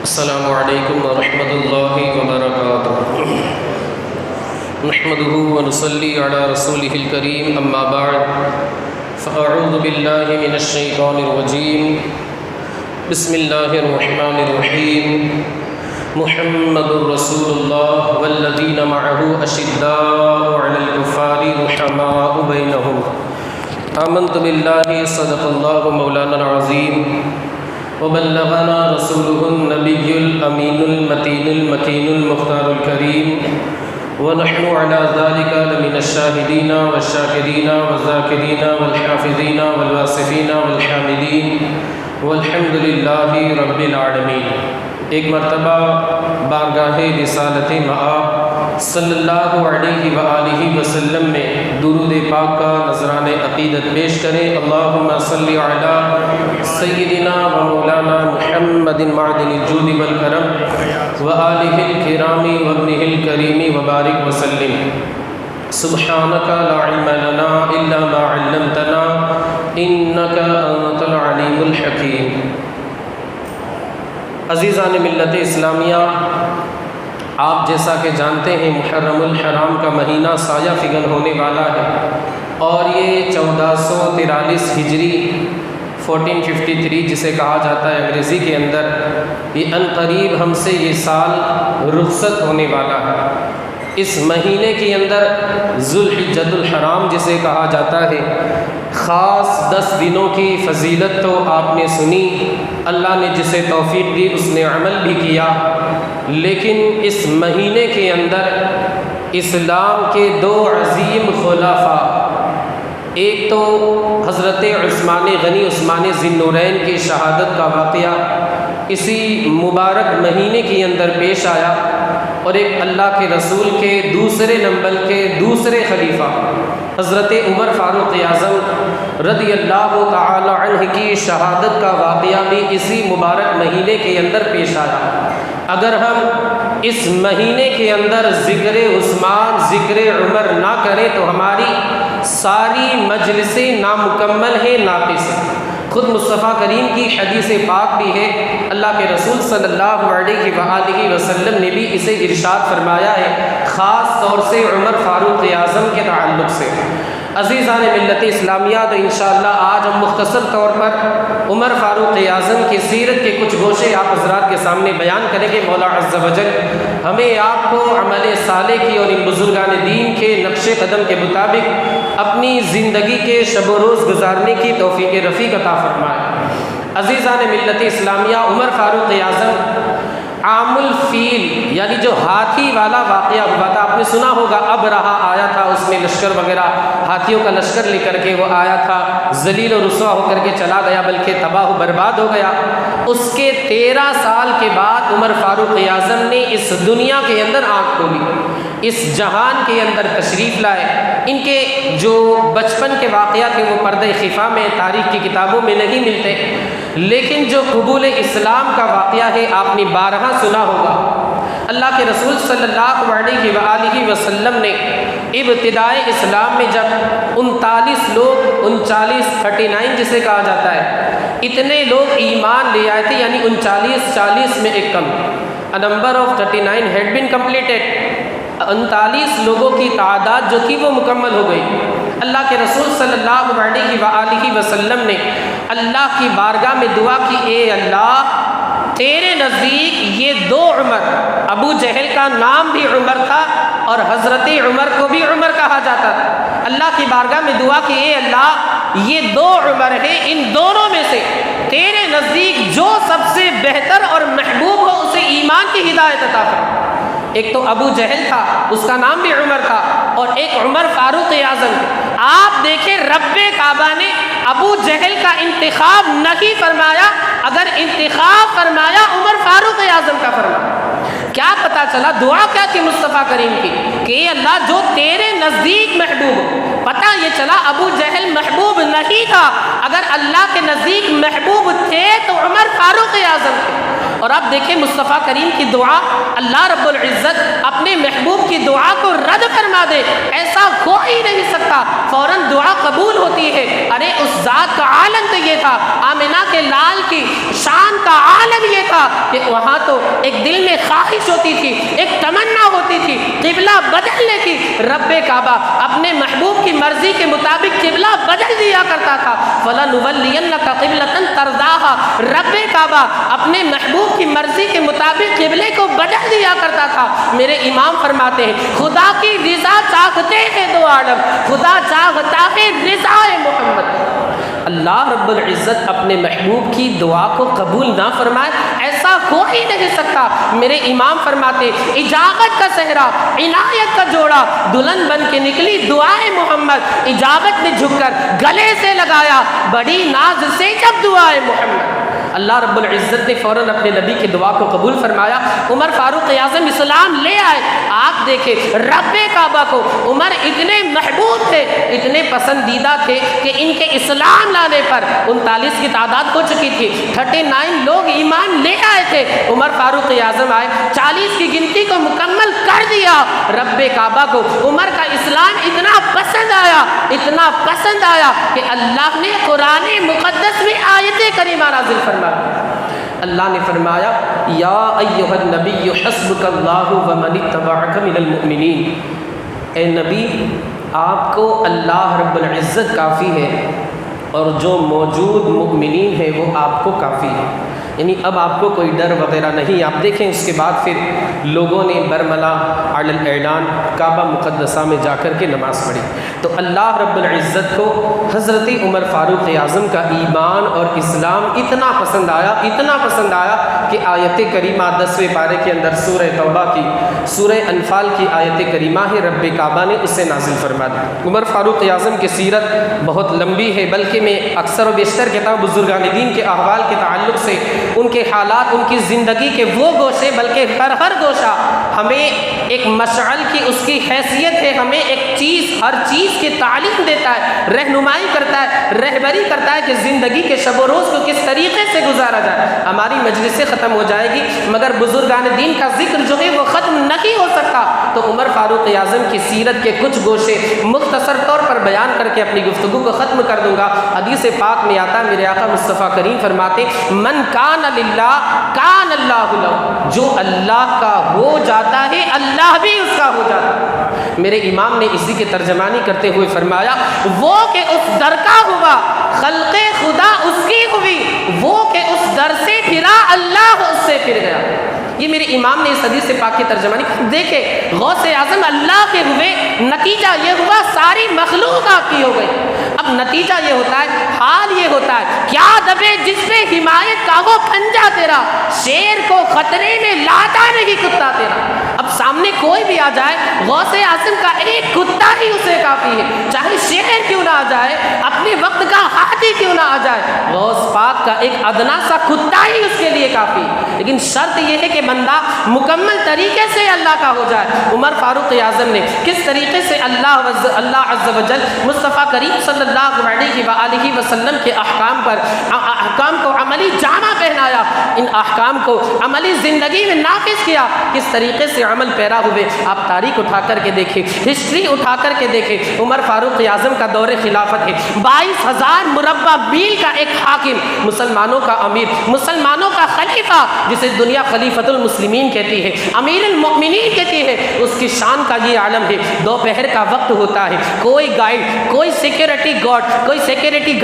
السلام علیکم ورحمۃ اللہ وبرکاتہ۔ نحمده ونصلی علی رسولہ الکریم، اما بعد فاعوذ باللہ من الشیطان الرجیم، بسم اللہ الرحمن الرحیم۔ محمد رسول اللہ والذین معہ اشداء علی الکفار رحماء بینہم۔ آمنت باللہ صدق اللہ مولانا العظیم وبلغنا رسوله النبی الامین المتین المکین المختار الکریم، ونحن على ذلك لمن الشاہدین والشاکرین والذاکرین والحافظین والواصفین والحامدین، والحمد للہ رب العالمین۔ ایک مرتبہ بارگاہ رسالت مآب صلی اللہ علیہ وآلہ وسلم میں درود پاک کا نذران عقیدت پیش کریں۔ اللہم صلی علی سیدنا و مولانا محمد معدن الجود والکرم وآلہ الکرام وابنہ الکریم وبارک وسلم۔ سبحانک لا علم لنا الا ما علمتنا انک انت العلیم الحکیم۔ عزیزان ملت اسلامیہ، آپ جیسا کہ جانتے ہیں محرم الحرام کا مہینہ سایہ فگن ہونے والا ہے، اور یہ 1443 ہجری 1453 جسے کہا جاتا ہے انگریزی کے اندر، یہ عنقریب ہم سے یہ سال رخصت ہونے والا ہے۔ اس مہینے کے اندر ذوالحجۃ الحرام جسے کہا جاتا ہے، خاص 10 دنوں کی فضیلت تو آپ نے سنی، اللہ نے جسے توفیق دی اس نے عمل بھی کیا، لیکن اس مہینے کے اندر اسلام کے 2 عظیم خلفاء، ایک تو حضرت عثمان غنی عثمان ذی النورین کی شہادت کا واقعہ اسی مبارک مہینے کے اندر پیش آیا، اور ایک اللہ کے رسول کے دوسرے نمبر کے دوسرے خلیفہ حضرت عمر فاروق اعظم رضی اللہ تعالی عنہ کی شہادت کا واقعہ بھی اسی مبارک مہینے کے اندر پیش آیا۔ اگر ہم اس مہینے کے اندر ذکر عثمان ذکر عمر نہ کریں تو ہماری ساری مجلسیں نامکمل ہیں، ناقص ہیں۔ خود مصطفیٰ کریم کی حدیث پاک بھی ہے، اللہ کے رسول صلی اللہ علیہ وآلہ وسلم نے بھی اسے ارشاد فرمایا ہے، خاص طور سے عمر فاروق اعظم کے تعلق سے۔ عزیزان ملت اسلامیہ، تو انشاءاللہ آج ہم مختصر طور پر عمر فاروق اعظم کی سیرت کے کچھ گوشے آپ حضرات کے سامنے بیان کریں گے۔ مولا عز و جل ہمیں آپ کو عمل صالح کی اور ان بزرگان دین کے نقش قدم کے مطابق اپنی زندگی کے شب و روز گزارنے کی توفیق رفیق عطا فرمائے۔ عزیزان ملت اسلامیہ، عمر فاروق اعظم عام الفیل یعنی جو ہاتھی والا واقعہ ہوا تھا، آپ نے سنا ہوگا، اب رہا آیا تھا، اس میں لشکر وغیرہ ہاتھیوں کا لشکر لے کر کے وہ آیا تھا، ذلیل و رسوا ہو کر کے چلا گیا، بلکہ تباہ و برباد ہو گیا۔ اس کے 13 سال کے بعد عمر فاروق اعظم نے اس دنیا کے اندر آنکھ کھولی، اس جہان کے اندر تشریف لائے۔ ان کے جو بچپن کے واقعات ہیں وہ پردہ خفا میں تاریخ کی کتابوں میں نہیں ملتے، لیکن جو قبول اسلام کا واقعہ ہے آپ نے بارہا سنا ہوگا۔ اللہ کے رسول صلی اللہ علیہ وآلہ وسلم نے ابتدائے اسلام میں جب 39 لوگ 39 جسے کہا جاتا ہے، اتنے لوگ ایمان لے آئے تھے، یعنی 39 میں ایک کم، a number of 39 had been completed، 39 لوگوں کی تعداد جو تھی وہ مکمل ہو گئی۔ اللہ کے رسول صلی اللہ علیہ وآلہ وسلم نے اللہ کی بارگاہ میں دعا کی، اے اللہ تیرے نزدیک یہ 2 عمر، ابو جہل کا نام بھی عمر تھا اور حضرت عمر کو بھی عمر کہا جاتا تھا، اللہ کی بارگاہ میں دعا کی، اے اللہ یہ 2 عمر ہیں، ان دونوں میں سے تیرے نزدیک جو سب سے بہتر اور محبوب ہو اسے ایمان کی ہدایت عطا فرما۔ ایک تو ابو جہل تھا، اس کا نام بھی عمر تھا، اور ایک عمر فاروق اعظم۔ آپ دیکھیں رب کعبہ نے ابو جہل کا انتخاب نہیں فرمایا، اگر انتخاب فرمایا عمر فاروق اعظم کا فرمایا۔ کیا پتا چلا دعا کیا تھی مصطفیٰ کریم کی کہ اے اللہ جو تیرے نزدیک محبوب ہو۔ پتہ یہ چلا ابو جہل محبوب نہیں تھا، اگر اللہ کے نزدیک محبوب تھے تو عمر فاروق اعظم تھے۔ اور اب دیکھیں مصطفیٰ کریم کی دعا، اللہ رب العزت اپنے محبوب کی دعا کو رد فرما دے، ایسا ہو ہی نہیں سکتا، فوراً دعا قبول ہوتی ہے۔ ارے اس ذات کا عالم تو یہ تھا، آمنہ کے لال کی شان کا عالم یہ تھا کہ وہاں تو ایک دل میں خواہش ہوتی تھی، ایک تمنا ہوتی تھی قبلہ بدلنے کی۔ رب کعبہ اپنے محبوب کی مرضی کے مطابق قبلہ بدل دیا کرتا تھا۔ فَلَنُوَلِّيَنَّكَ قِبْلَةً تَرْضَاهَا، رب کعبہ اپنے محبوب کی مرضی کے مطابق قبلے کو بدل دیا کرتا تھا۔ میرے امام فرماتے ہیں خدا کی رضا چاہتے ہیں دو عالم، خدا چاہتا ہے رضا محمد۔ اللہ رب العزت اپنے محبوب کی دعا کو قبول نہ فرمائے، ایسا ہو ہی نہیں سکتا۔ میرے امام فرماتے اجابت کا صحرا، عنایت کا جوڑا، دلہن بن کے نکلی دعائے محمد، اجابت نے جھک کر گلے سے لگایا بڑی ناز سے جب دعائے محمد۔ اللہ رب العزت نے فوراً اپنے نبی کی دعا کو قبول فرمایا۔ عمر فاروق اعظم اسلام لے آئے۔ آپ دیکھیں رب کعبہ کو عمر اتنے محبوب تھے، اتنے پسندیدہ تھے کہ ان کے اسلام لانے پر 39 کی تعداد ہو چکی تھی، 39 لوگ ایمان لے آئے تھے۔ عمر فاروق اعظم آئے، 40 کی گنتی کو مکمل کر دیا۔ رب کعبہ کو عمر کا اسلام اتنا پسند آیا، اتنا پسند آیا کہ اللہ نے قرآن مقدس میں آیت کریمہ نازل فرمائی۔ اللہ نے فرمایا یا ایھا النبی حسبک اللہ ومن اتبعک من المؤمنین، اے نبی آپ کو اللہ رب العزت کافی ہے اور جو موجود مؤمنین ہیں وہ آپ کو کافی ہے، یعنی اب آپ کو کوئی ڈر وغیرہ نہیں۔ آپ دیکھیں اس کے بعد پھر لوگوں نے برملا علی الاعلان کعبہ مقدسہ میں جا کر کے نماز پڑھی۔ تو اللہ رب العزت کو حضرت عمر فاروق اعظم کا ایمان اور اسلام اتنا پسند آیا، اتنا پسند آیا کہ آیت کریمہ 10ویں پارے کے اندر سورہ توبہ کی، سورہ انفال کی آیت کریمہ ہے، رب کعبہ نے اسے نازل فرما دی۔ عمر فاروق اعظم کی سیرت بہت لمبی ہے، بلکہ میں اکثر و بیشتر کتاب بزرگان دین کے احوال کے تعلق سے ان کے حالات، ان کی زندگی کے وہ گوشے، بلکہ ہر گوشہ ہمیں ایک مشعل کی اس کی حیثیت ہے، ہمیں ایک چیز، ہر چیز کی تعلیم دیتا ہے، رہنمائی کرتا ہے، رہبری کرتا ہے کہ زندگی کے شب و روز کو کس طریقے سے گزارا جائے۔ ہماری مجلس سے ختم ہو جائے گی مگر بزرگان دین کا ذکر جو ہے وہ ختم نہیں ہو سکتا۔ تو عمر فاروق اعظم کی سیرت کے کچھ گوشے مختصر طور پر بیان کر کے اپنی گفتگو کو ختم کر دوں گا۔ حدیث پاک میں آتا ہے، میرے آقا مصطفیٰ کریم فرماتے من کان للہ کان اللہ لہ، جو اللہ کا ہو جاتا ہے اللہ بھی اس کا ہو جاتا ہے۔ میرے امام نے اسی کی ترجمانی کرتے ہوئے فرمایا وہ کہ اس در کا ہوا خلق خدا اس کی ہوئی، وہ کہ اس در سے پھرا اللہ اس سے پھر گیا۔ یہ میرے امام نے اس حدیث پاک کی ترجمانی۔ دیکھیں غوث اعظم اللہ کے ہوئے، نتیجہ یہ ہوا ساری مخلوق آپ کی ہو گئی۔ اب نتیجہ یہ ہوتا ہے، حال یہ ہوتا ہے، کیا دبے جس پہ حمایت کا وہ پنجہ تیرا، شیر کو خطرے میں لاتا نہیں کتا تیرا۔ اب سامنے کوئی بھی آ جائے، غوث اعظم کا ایک کتا ہی اسے کافی ہے، چاہے شیر کیوں نہ آ جائے، اپنے وقت کا ہاتھی کیوں نہ آ جائے، غوث پاک کا ایک ادنا سا کتا ہی اس کے لیے کافی۔ لیکن شرط یہ ہے کہ بندہ مکمل طریقے سے اللہ کا ہو جائے۔ عمر فاروق اعظم نے کس طریقے سے اللہ عز و جل مصطفیٰ کریم صلی اللہ علیہ وآلہ وسلم کے احکام کو عملی جامہ پہنایا، ان احکام کو عملی زندگی میں نافذ کیا، کس طریقے سے عمل پیرا ہوئے۔ آپ تاریخ اٹھا کر کے دیکھیں، ہسٹری اٹھا کر کے دیکھیں، عمر فاروق اعظم کا دور خلافت ہے، 22,000 مربع میل کا ایک حاکم، مسلمانوں کا امیر، مسلمانوں کا خلیفہ، جسے دنیا خلیفۃ المسلمین کہتی ہے، امیر المؤمنین کہتی ہے، اس کی شان کا یہ عالم ہے۔ دوپہر کا وقت ہوتا ہے، کوئی گائیڈ، کوئی سیکیورٹی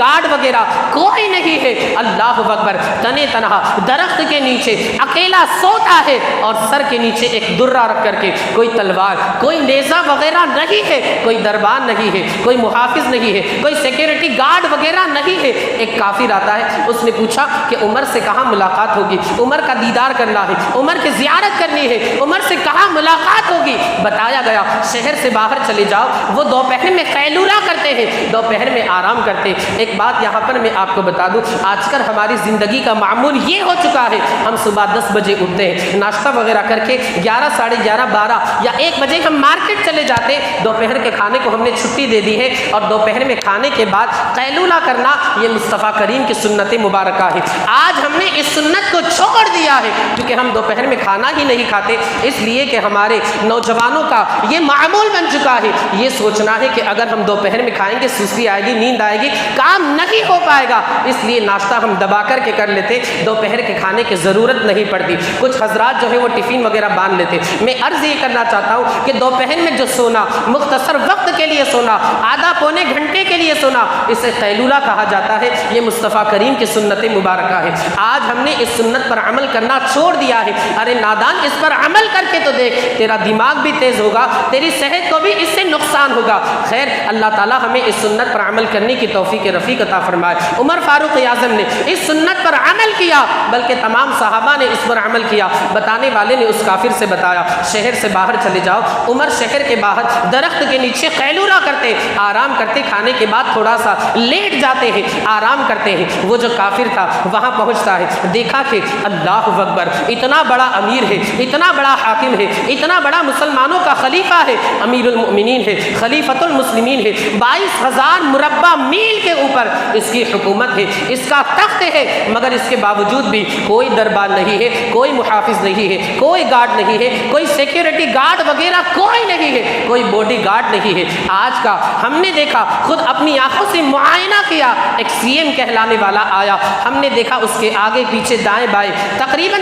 گارڈ وغیرہ کوئی نہیں ہے، اللہ اکبر، تنے تنہا درخت کے نیچے اکیلا سوتا ہے اور سر کے نیچے ایک درہ رکھ کر کے، کوئی تلوار، کوئی نیزہ وغیرہ نہیں ہے، کوئی دربان نہیں ہے، کوئی محافظ نہیں ہے، کوئی سیکیورٹی گارڈ وغیرہ نہیں ہے۔ ایک کافر آتا ہے، اس نے پوچھا کہ عمر سے کہاں ملاقات ہوگی، عمر کا دیدار کرنا ہے، عمر کی زیارت کرنی ہے، عمر سے کہاں ملاقات ہوگی؟ بتایا گیا شہر سے باہر چلے جاؤ، وہ دوپہر میں قیلولہ کرتے ہیں، دوپہر میں آرام کرتے ہیں۔ ایک بات یہاں پر میں آپ کو بتا دوں، آج کل ہماری زندگی کا معمول یہ ہو چکا ہے، ہم صبح 10 بجے اٹھتے ہیں، ناشتہ وغیرہ کر کے 11 ساڑھے 11 12 یا 1 بجے ہم مارکیٹ چلے جاتے، دوپہر کے کھانے کو ہم نے چھٹی دے دی ہے، اور دوپہر میں کھانے کے بعد قیلولہ کرنا یہ مصطفیٰ کریم کی سنت مبارکہ ہے۔ آج ہم نے اس سنت کو چھوڑ دیا کیا ہے کیونکہ ہم دوپہر میں کھانا ہی نہیں کھاتے، اس لیے کہ ہمارے نوجوانوں کا یہ معمول بن چکا ہے، یہ سوچنا ہے کہ اگر ہم دوپہر میں کھائیں گے سستی آئے گی، نیند آئے گی، کام نہیں ہو پائے گا، اس لیے ناشتہ ہم دبا کر کے کر لیتے، دوپہر کے کھانے کی ضرورت نہیں پڑتی۔ کچھ حضرات جو ہے وہ ٹفن وغیرہ باندھ لیتے۔ میں عرض یہ کرنا چاہتا ہوں کہ دوپہر میں جو سونا، مختصر وقت کے لیے سونا، آدھا پونے گھنٹے کے لیے سونا، اسے قیلولہ کہا جاتا ہے، یہ مصطفیٰ کریم کی سنت مبارکہ ہے۔ آج ہم نے اس سنت پر عمل کرنا چھوڑ دیا ہے۔ ارے نادان، اس پر عمل کر کے تو دیکھ، تیرا دماغ بھی تیز ہوگا، تیری صحت کو بھی اس سے نقصان ہوگا۔ خیر، اللہ تعالیٰ ہمیں اس سنت پر عمل کرنے کی توفیق رفیق عطا فرمائے۔ عمر فاروق اعظم نے اس سنت پر عمل کیا، بلکہ تمام صحابہ نے اس پر عمل کیا۔ بتانے والے نے اس کافر سے بتایا، شہر سے باہر چلے جاؤ۔ عمر شہر کے باہر درخت کے نیچے قیلولہ کرتے، آرام کرتے، کھانے کے بعد تھوڑا سا لیٹ جاتے ہیں، آرام کرتے ہیں۔ وہ جو کافر تھا وہاں پہنچتا ہے، دیکھا کہ اللہ اکبر، اتنا بڑا امیر ہے، اتنا بڑا حاکم ہے، اتنا بڑا مسلمانوں کا خلیفہ ہے، امیر المؤمنین ہے، خلیفۃ المسلمین ہے، 22,000 مربع میل کے اوپر اس کی حکومت ہے، اس کا تخت ہے، مگر اس کے باوجود بھی کوئی دربار نہیں ہے، کوئی محافظ نہیں ہے، کوئی گارڈ نہیں ہے، کوئی سیکیورٹی گارڈ وغیرہ کوئی نہیں ہے، کوئی باڈی گارڈ نہیں ہے۔ آج کا ہم نے دیکھا، خود اپنی آنکھوں سے معائنہ کیا، ایک سی ایم کہلانے والا آیا، ہم نے دیکھا اس کے آگے پیچھے دائیں بائیں تقریباً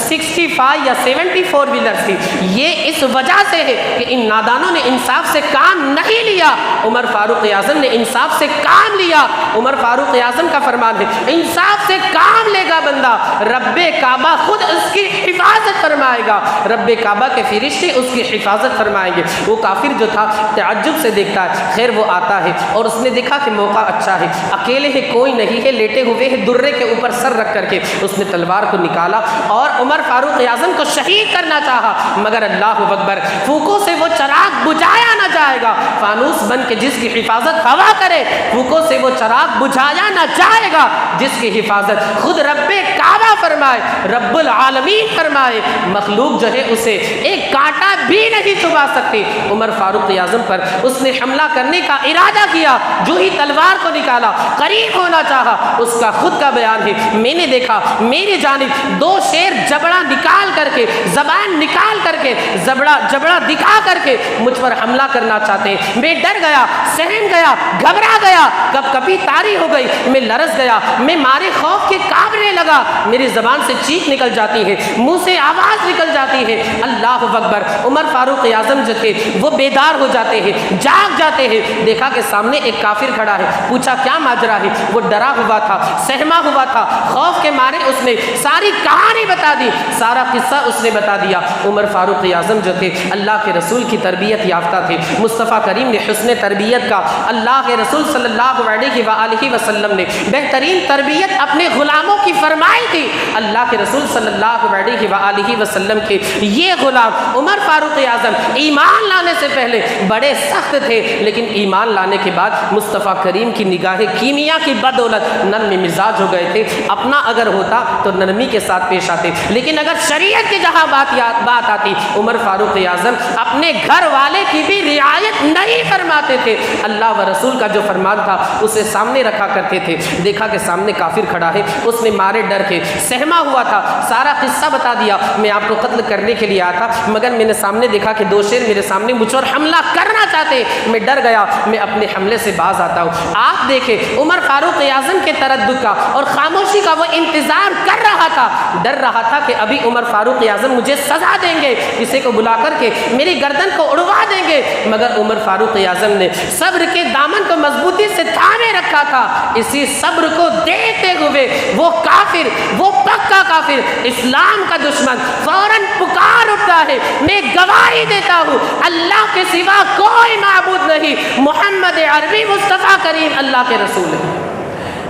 65 یا 74 ویلرز تھی۔ یہ اس وجہ سے ہے کہ ان نادانوں نے انصاف سے کام نہیں لیا۔ عمر فاروق اعظم نے انصاف سے کام لیا۔ عمر فاروق اعظم کا فرمان ہے، انصاف سے کام لے گا بندہ، رب کعبہ خود اس کی حفاظت فرمائے گا، رب کعبہ کے فرشتے اس کی حفاظت فرمائیں گے۔ وہ کافر جو تھا تعجب سے دیکھتا ہے، خیر وہ آتا ہے اور اس نے دیکھا کہ موقع اچھا ہے، اکیلے ہے، کوئی نہیں ہے، لیٹے ہوئے ہیں، درے کے اوپر سر رکھ کر کے اس نے تلوار کو نکالا اور عمر فاروق اعظم کو شہید کرنا چاہا، مگر اللہ اکبر، پھوکوں سے وہ چراغ بجھایا نہ جائے گا، فانوس بن کے جس کی حفاظت ہوا کرے، پھوکوں سے وہ چراغ بجھایا نہ جائے گا جس کی حفاظت خود رب کعبہ فرمائے، رب العالمین فرمائے، مخلوق جو ہے اسے ایک کانٹا بھی نہیں چبا سکتی۔ عمر فاروق اعظم پر اس نے حملہ کرنے کا ارادہ کیا، جو ہی تلوار کو نکالا، قریب ہونا چاہا، اس کا خود کا بیان ہے، میں نے دیکھا میری جانب 2 شیر جبڑا نکال کر کے، زبان نکال کر کے، جبڑا دکھا کر کے مجھ پر حملہ کرنا چاہتے ہیں۔ میں ڈر گیا، سہم گیا، گھبرا گیا، کب کبھی تاری ہو گئی، میں لرز گیا، میں مارے خوف کے کانپنے لگا، میری زبان سے چیخ نکل جاتی ہے، منہ سے آواز نکل جاتی ہے، اللہ اکبر۔ عمر فاروق اعظم جو تھے وہ بیدار ہو جاتے ہیں، جاگ جاتے ہیں، دیکھا کہ سامنے ایک کافر کھڑا ہے، پوچھا کیا ماجرا ہے؟ وہ ڈرا ہوا تھا، سہما ہوا تھا، خوف کے مارے اس نے ساری کہانی بتا دی، سارا قصہ اس نے بتا دیا۔ عمر فاروق اعظم جو تھے اللہ کے رسول کی تربیت یافتہ تھے، مصطفیٰ کریم نے حسن تربیت کا، اللہ کے رسول صلی اللہ علیہ وآلہ وسلم نے بہترین تربیت اپنے غلاموں کی فرمائی تھی۔ اللہ کے رسول صلی اللہ علیہ وآلہ وسلم کے یہ غلام عمر فاروق اعظم ایمان لانے سے پہلے بڑے سخت تھے، لیکن ایمان لانے کے بعد مصطفیٰ کریم کی نگاہ کیمیا کی بدولت نرم مزاج ہو گئے تھے۔ اپنا اگر ہوتا تو نرمی کے ساتھ پیش آتے، لیکن اگر شریعت کی جہاں بات آتی، عمر فاروق اعظم اپنے گھر والے کی بھی رعایت نہیں فرماتے تھے، اللہ و رسول کا جو فرمان تھا اسے سامنے رکھا کرتے تھے۔ دیکھا کہ سامنے کافر کھڑا ہے، اس نے مارے ڈر کے سہما ہوا تھا، سارا قصہ بتا دیا، میں آپ کو قتل کرنے کے لیے آیا تھا، مگر میں نے سامنے دیکھا کہ 2 شیر میرے سامنے مجھ پر حملہ کرنا چاہتے، میں ڈر گیا، میں اپنے حملے سے باز آتا ہوں۔ آپ دیکھیں عمر فاروق اعظم کے تردد کا اور خاموشی کا وہ انتظار کر رہا تھا، ڈر رہا تھا کہ ابھی عمر فاروق اعظم مجھے سزا دیں گے، کسی کو بلا کر کے میری گردن کو اڑوا دیں گے، مگر عمر فاروق اعظم نے صبر کے دامن کو مضبوطی سے تھامے رکھا تھا۔ اسی صبر کو دیکھتے ہوئے وہ کافر، وہ پکا کافر، اسلام کا دشمن فوراً پکار اٹھتا ہے، میں گواہی دیتا ہوں اللہ کے سوا کوئی معبود نہیں، محمد عربی مصطفیٰ کریم اللہ کے رسول ہے۔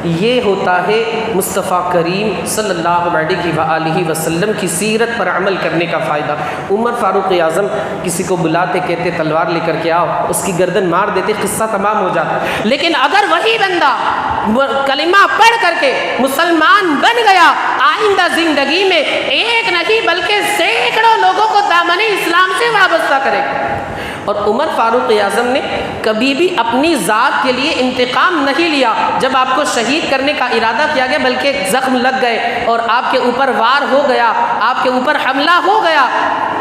یہ ہوتا ہے مصطفیٰ کریم صلی اللہ علیہ وآلہ وسلم کی سیرت پر عمل کرنے کا فائدہ۔ عمر فاروق اعظم کسی کو بلاتے، کہتے تلوار لے کر کے آؤ، اس کی گردن مار دیتے، قصہ تمام ہو جاتا۔ لیکن اگر وہی بندہ کلمہ پڑھ کر کے مسلمان بن گیا، آئندہ زندگی میں ایک نہیں بلکہ سینکڑوں لوگوں کو دامن اسلام سے وابستہ کرے گا۔ اور عمر فاروق اعظم نے کبھی بھی اپنی ذات کے لیے انتقام نہیں لیا جب آپ کو شہید کرنے کا ارادہ کیا گیا، بلکہ زخم لگ گئے اور آپ کے اوپر وار ہو گیا، آپ کے اوپر حملہ ہو گیا،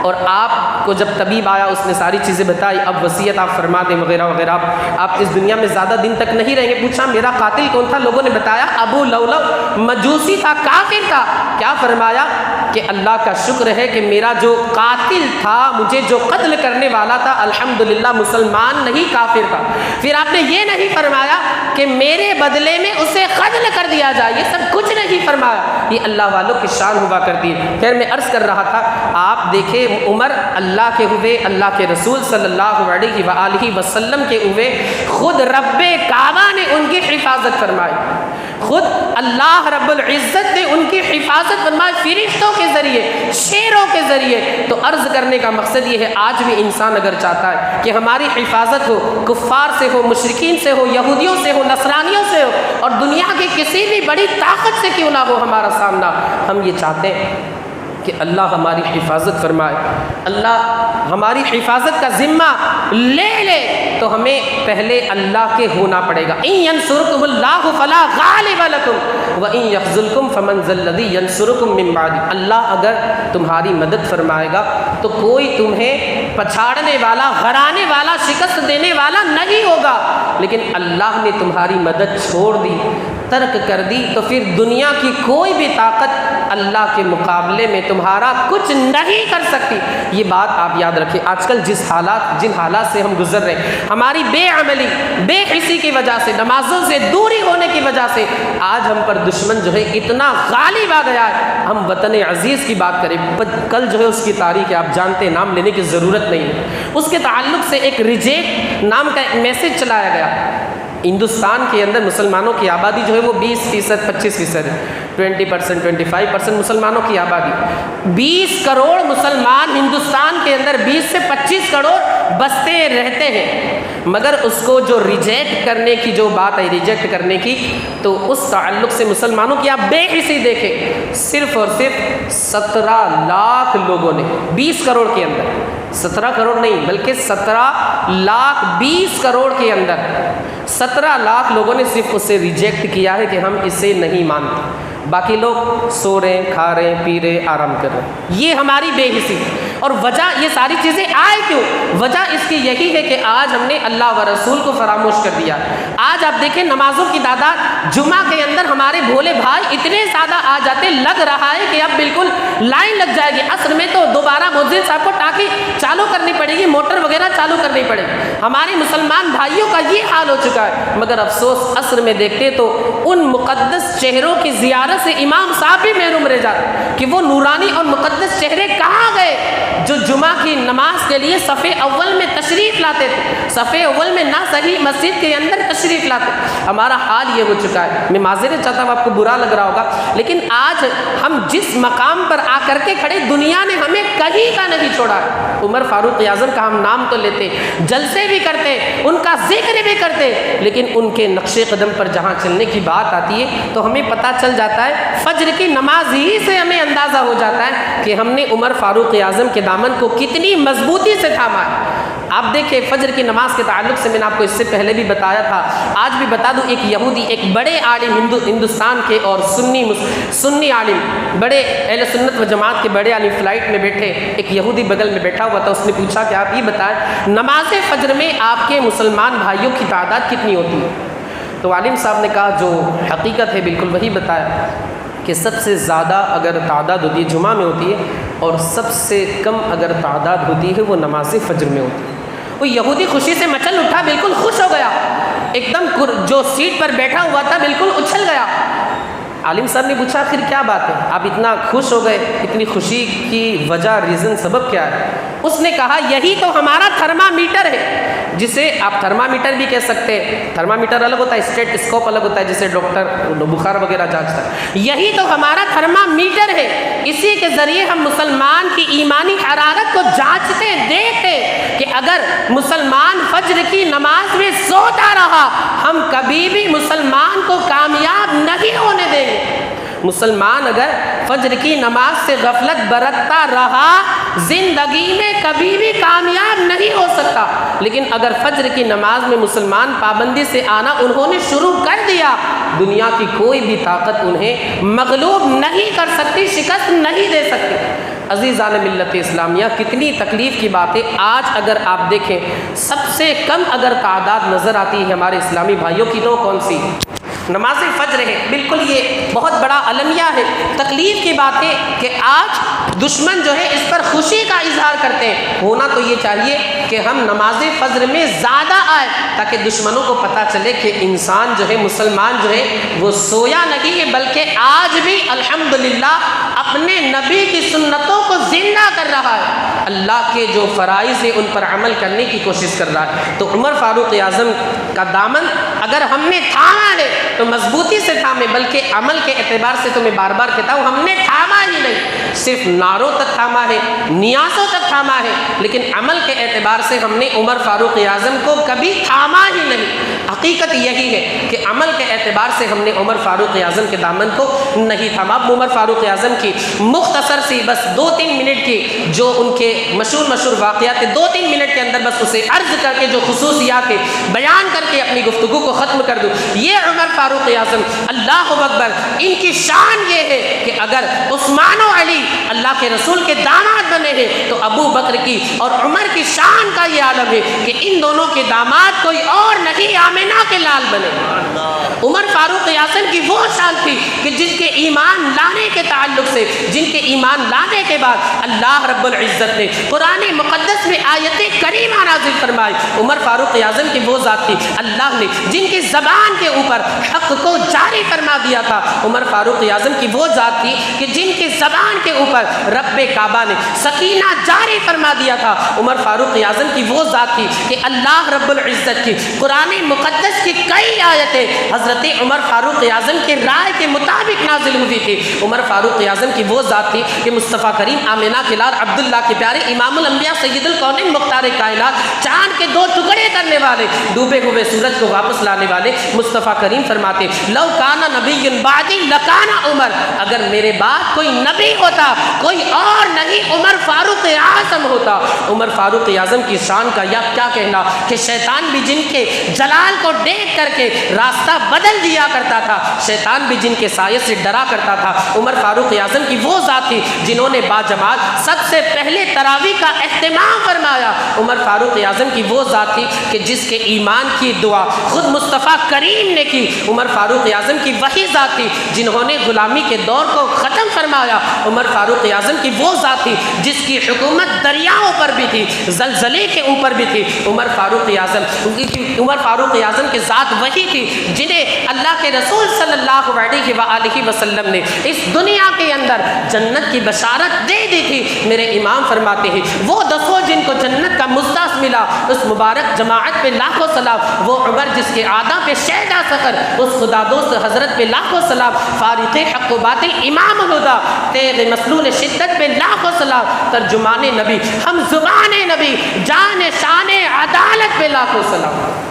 اور آپ کو جب طبیب آیا اس نے ساری چیزیں بتائی، اب وصیت آپ فرما دیں وغیرہ وغیرہ، آپ اس دنیا میں زیادہ دن تک نہیں رہیں گے۔ پوچھا میرا قاتل کون تھا؟ لوگوں نے بتایا ابو لولو مجوسی تھا، کافر تھا۔ کیا فرمایا کہ اللہ کا شکر ہے کہ میرا جو قاتل تھا، مجھے جو قتل کرنے والا تھا، الحمدللہ مسلمان نہیں کافر تھا۔ پھر آپ نے یہ نہیں فرمایا کہ میرے بدلے میں اسے قتل کر دیا جائے، یہ سب کچھ نہیں فرمایا، یہ اللہ والوں کی شان ہوا کرتی ہے۔ خیر میں عرض کر رہا تھا، آپ دیکھیں عمر اللہ کے ہوئے، اللہ کے رسول صلی اللہ علیہ وآلہ وسلم کے ہوئے، خود رب کعبہ نے ان کی حفاظت فرمائی، خود اللہ رب العزت نے ان کی حفاظت فرمائی فرشتوں کے ذریعے، شیروں کے ذریعے۔ تو عرض کرنے کا مقصد یہ ہے، آج بھی انسان اگر چاہتا ہے کہ ہماری حفاظت ہو، کفار سے ہو، مشرکین سے ہو، یہودیوں سے ہو، نصرانیوں سے ہو، اور دنیا کی کسی بھی بڑی طاقت سے کیوں نہ ہو ہمارا سامنا، ہم یہ چاہتے ہیں کہ اللہ ہماری حفاظت فرمائے، اللہ ہماری حفاظت کا ذمہ لے لے، تو ہمیں پہلے اللہ کے ہونا پڑے گا۔ ان ینصرکم اللہ فلا غالب لکم وان یخذلکم فمن ذا الذی ینصرکم من بعد۔ اللہ اگر تمہاری مدد فرمائے گا تو کوئی تمہیں پچھاڑنے والا، غرانے والا، شکست دینے والا نہیں ہوگا، لیکن اللہ نے تمہاری مدد چھوڑ دی، ترک کر دی، تو پھر دنیا کی کوئی بھی طاقت اللہ کے مقابلے میں تمہارا کچھ نہیں کر سکتی۔ یہ بات آپ یاد رکھیں۔ آج کل جن حالات سے ہم گزر رہے ہیں، ہماری بے عملی، بے حسی کی وجہ سے، نمازوں سے دوری ہونے کی وجہ سے، آج ہم پر دشمن جو ہے اتنا غالب آ گیا ہے۔ ہم وطن عزیز کی بات کریں، کل جو ہے اس کی تاریخ ہے، آپ جانتے ہیں، نام لینے کی ضرورت نہیں ہے۔ اس کے تعلق سے ایک ریجیکٹ نام کا ایک میسج چلایا گیا۔ ہندوستان کے اندر مسلمانوں کی آبادی جو ہے وہ 20%، 25% ہے، 20%، 25% مسلمانوں کی آبادی۔ 20 کروڑ مسلمان ہندوستان کے اندر 20 سے 25 کروڑ بستے رہتے ہیں، مگر اس کو جو ریجیکٹ کرنے کی جو بات ہے، ریجیکٹ کرنے کی، تو اس تعلق سے مسلمانوں کی آپ بے حسی دیکھیں، صرف اور صرف 17 لاکھ لوگوں نے 20 کروڑ کے اندر، 17 کروڑ نہیں بلکہ 17 لاکھ 20 کروڑ کے اندر 17 لاکھ لوگوں نے صرف اسے ریجیکٹ کیا ہے کہ ہم اسے نہیں مانتے، باقی لوگ سو رہے ہیں، کھا رہے ہیں، پی رہے ہیں، آرام کر رہے ہیں۔ یہ ہماری بے حسی، اور وجہ یہ ساری چیزیں آئے کیوں؟ وجہ اس کی یہی ہے کہ آج ہم نے اللہ و رسول کو فراموش کر دیا۔ آج آپ دیکھیں نمازوں کی تعداد جمعہ کے اندر ہمارے بھولے بھائی اتنے زیادہ آ جاتے، لگ رہا ہے کہ اب بالکل لائن لگ جائے گی، عصر میں تو دوبارہ مؤذن صاحب کو ٹانکی چالو کرنی پڑے گی، موٹر وغیرہ چالو کرنی پڑے گی۔ ہمارے مسلمان بھائیوں کا یہ حال ہو چکا ہے، مگر افسوس عصر میں دیکھتے تو ان مقدس چہروں کی زیارت سے امام صاحب بھی محروم رہ جاتے کہ وہ نورانی اور مقدس چہرے کہاں گئے جو جمعہ کی نماز کے لیے صف اول میں تشریف لاتے تھے، صف اول میں نہ صحیح مسجد کے اندر تشریف لاتے۔ ہمارا حال یہ ہو چکا ہے۔ میں معذرت چاہتا ہوں، آپ کو برا لگ رہا ہوگا، لیکن آج ہم جس مقام پر آ کر کے کھڑے، دنیا نے ہمیں کہیں کا نہیں چھوڑا۔ عمر فاروق اعظم کا ہم نام تو لیتے، جلسے بھی کرتے، ان کا ذکر بھی کرتے، لیکن ان کے نقش قدم پر جہاں چلنے کی بات آتی ہے تو ہمیں پتہ چل جاتا ہے، فجر کی نماز ہی سے ہمیں اندازہ ہو جاتا ہے کہ ہم نے عمر فاروق اعظم کے دامن کو کتنی مضبوطی سے تھاما ہے۔ آپ دیکھیں فجر کی نماز کے تعلق سے میں نے آپ کو اس سے پہلے بھی بتایا تھا، آج بھی بتا دوں، ایک یہودی، ایک بڑے عالم ہندوستان کے اور سنی عالم، بڑے اہل سنت و جماعت کے بڑے عالم، فلائٹ میں بیٹھے، ایک یہودی بغل میں بیٹھا ہوا تھا، اس نے پوچھا کہ آپ یہ بتائیں نماز فجر میں آپ کے مسلمان بھائیوں کی تعداد کتنی ہوتی ہے؟ تو عالم صاحب نے کہا جو حقیقت ہے بالکل وہی بتایا کہ سب سے زیادہ اگر تعداد ہوتی ہے جمعہ میں ہوتی ہے، اور سب سے کم اگر تعداد ہوتی ہے وہ نماز فجر میں ہوتی ہے۔ وہ یہودی خوشی سے مچل اٹھا، بالکل خوش ہو گیا، ایک دم جو سیٹ پر بیٹھا ہوا تھا بالکل اچھل گیا۔ عالم صاحب نے پوچھا آخر کیا بات ہے، آپ اتنا خوش ہو گئے، اتنی خوشی کی وجہ، ریزن، سبب کیا ہے؟ اس نے کہا یہی تو ہمارا تھرمامیٹر ہے، جسے آپ تھرمامیٹر بھی کہہ سکتے ہیں، تھرمامیٹر الگ ہوتا ہے، اسٹیتھوسکوپ الگ ہوتا ہے، جسے ڈاکٹر بخار وغیرہ جانچتا ہے، یہی تو ہمارا تھرمامیٹر ہے، اسی کے ذریعے ہم مسلمان کی ایمانی حرارت کو جانچتے دیکھتے کہ اگر مسلمان فجر کی نماز میں سوتا رہا، ہم کبھی بھی مسلمان کو کامیاب نہیں ہونے دیں گے۔ مسلمان اگر فجر کی نماز سے غفلت برتتا رہا، زندگی میں کبھی بھی کامیاب نہیں ہو سکتا، لیکن اگر فجر کی نماز میں مسلمان پابندی سے آنا انہوں نے شروع کر دیا، دنیا کی کوئی بھی طاقت انہیں مغلوب نہیں کر سکتی، شکست نہیں دے سکتی۔ عزیزان ملت اسلامیہ، کتنی تکلیف کی بات ہے۔ آج اگر آپ دیکھیں سب سے کم اگر تعداد نظر آتی ہے ہمارے اسلامی بھائیوں کی تو کون سی؟ نماز فجر ہے۔ بالکل یہ بہت بڑا المیہ ہے۔ تکلیف کی بات ہے کہ آج دشمن جو ہے اس پر خوشی کا اظہار کرتے ہیں۔ ہونا تو یہ چاہیے کہ ہم نماز فجر میں زیادہ آئے تاکہ دشمنوں کو پتہ چلے کہ انسان جو ہے، مسلمان جو ہے وہ سویا نہیں ہے، بلکہ آج بھی الحمدللہ اپنے نبی کی سنتوں کو زندہ کر رہا ہے، اللہ کے جو فرائض ہیں ان پر عمل کرنے کی کوشش کر رہا ہے۔ تو عمر فاروق اعظم کا دامن اگر ہم نے تھاما ہے تو مضبوطی سے تھامے، بلکہ عمل کے اعتبار سے تو میں بار بار کہتا ہوں ہم نے تھاما ہی نہیں، صرف نعروں تک تھاما ہے، نیازوں تک تھاما ہے، لیکن عمل کے اعتبار سے ہم نے عمر فاروق اعظم کو کبھی تھاما ہی نہیں۔ حقیقت یہی ہے کہ عمل کے اعتبار سے ہم نے عمر فاروق اعظم کے دامن کو نہیں تھاما۔ اب عمر فاروق اعظم کی مختصر سی بس 2-3 منٹ کی جو ان کے مشہور واقعات 2-3 منٹ کے اندر بس اسے عرض کر کے جو خصوصیات بیان کر کے اپنی گفتگو کو ختم کر دوں۔ یہ عمر فاروق اعظم، اللہ اکبر، ان کی شان یہ ہے کہ اگر عثمان و علی اللہ کے رسول کے داماد بنے ہیں تو ابو بکر کی اور عمر کی شان کا یہ عالم ہے کہ ان دونوں کے داماد کوئی اور نہیں، آمنہ کے لال بنے۔ عمر فاروق اعظم کی وہ شان تھی کہ جن کے ایمان لانے کے تعلق سے، جن کے ایمان لانے کے بعد اللہ رب العزت نے قرآن مقدس میں آیت کریمہ نازل فرمائی۔ عمر فاروق اعظم کی وہ ذات تھی اللہ نے جن کی زبان کے اوپر حق کو جاری فرما دیا تھا۔ عمر فاروق اعظم کی وہ ذات تھی کہ جن کی زبان کے اوپر رب کعبہ نے سکینہ جاری فرما دیا تھا۔ عمر فاروق اعظم کی وہ ذات تھی کہ اللہ رب العزت کی قرآن مقدس کی کئی آیتیں حضرت عمر فاروق اعظم کے رائے کے مطابق نازل ہوئی تھی۔ عمر فاروق اعظم کی وہ ذات تھی کہ مصطفیٰ کریم آمنہ کے لال عبداللہ کے پیارے امام الانبیاء سید الکونین مختار کائنات، چاند کے 2 ٹکڑے کرنے والے، ڈوبے ہوئے سورج کو واپس لانے والے مصطفیٰ کریم فرماتے لو کان نبی بعدی لکان عمر، اگر میرے بعد کوئی نبی ہوتا کوئی اور نہیں عمر فاروق اعظم ہوتا۔ عمر فاروق اعظم کی شان کا یا کیا کہنا کہ شیطان بھی جن کے جلال کو دیکھ کر کے راستہ بدل دیا کرتا تھا، شیطان بھی جن کے سائے سے ڈرا کرتا تھا۔ عمر فاروق اعظم کی وہ ذات تھی جنہوں نے باجماعت سب سے پہلے تراویح کا اہتمام فرمایا۔ عمر فاروق اعظم کی وہ ذات تھی کہ جس کے ایمان کی دعا خود مصطفیٰ کریم نے کی۔ عمر فاروق اعظم کی وہی ذات تھی جنہوں نے غلامی کے دور کو ختم فرمایا۔ عمر فاروق اعظم کی وہ ذات تھی جس کی حکومت دریاؤں پر بھی تھی، زلزلے کے اوپر بھی تھی۔ عمر فاروق اعظم کی ذات وہی تھی جنہیں اللہ کے رسول صلی اللہ علیہ وآلہ وسلم نے اس دنیا کے اندر جنت کی بشارت دے دی تھی۔ میرے امام فرماتے ہیں وہ 10 جن کو جنت کا مزدہ ملا، اس مبارک جماعت پہ لاکھوں سلام۔ وہ عمر جس کے آدھا پہ شہدہ سفر، اس خدا دوست حضرت پہ لاکھوں سلام۔ فارق حق و باطل امام الہدیٰ، تیغ مسلول شدت پہ لاکھوں سلام۔ ترجمان نبی، ہم زبان نبی، جان شان عدالت پہ لاکھوں سلام۔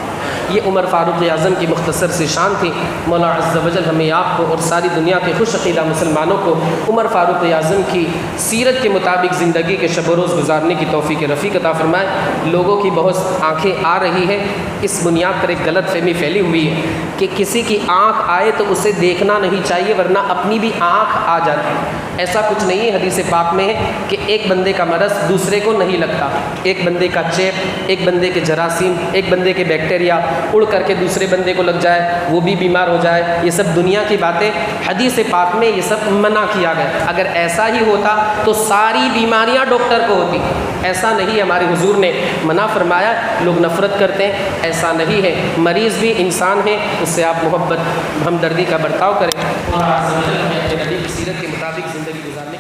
یہ عمر فاروق اعظم کی مختصر سی شان تھی۔ مولا عز و جل ہمیں آپ کو اور ساری دنیا کے خوش عقیدہ مسلمانوں کو عمر فاروق اعظم کی سیرت کے مطابق زندگی کے شب و روز گزارنے کی توفیق رفیق عطا فرمائے۔ لوگوں کی بہت آنکھیں آ رہی ہے، اس بنیاد پر ایک غلط فہمی پھیلی ہوئی ہے کہ کسی کی آنکھ آئے تو اسے دیکھنا نہیں چاہیے ورنہ اپنی بھی آنکھ آ جاتی ہے۔ ایسا کچھ نہیں ہے، حدیث پاک میں ہے کہ ایک بندے کا مرض دوسرے کو نہیں لگتا، ایک بندے کا چیپ، ایک بندے کے جراثیم، ایک بندے کے بیکٹیریا اڑ کر کے دوسرے بندے کو لگ جائے، وہ بھی بیمار ہو جائے، یہ سب دنیا کی باتیں، حدیث پاک میں یہ سب منع کیا گیا۔ اگر ایسا ہی ہوتا تو ساری بیماریاں ڈاکٹر کو ہوتی، ایسا نہیں، ہمارے حضور نے منع فرمایا۔ لوگ نفرت کرتے ہیں، ایسا نہیں ہے، مریض بھی انسان ہے، اس سے آپ محبت ہمدردی کا برتاؤ کریں اور اپنے نبی کی سیرت کے مطابق زندگی گزارنے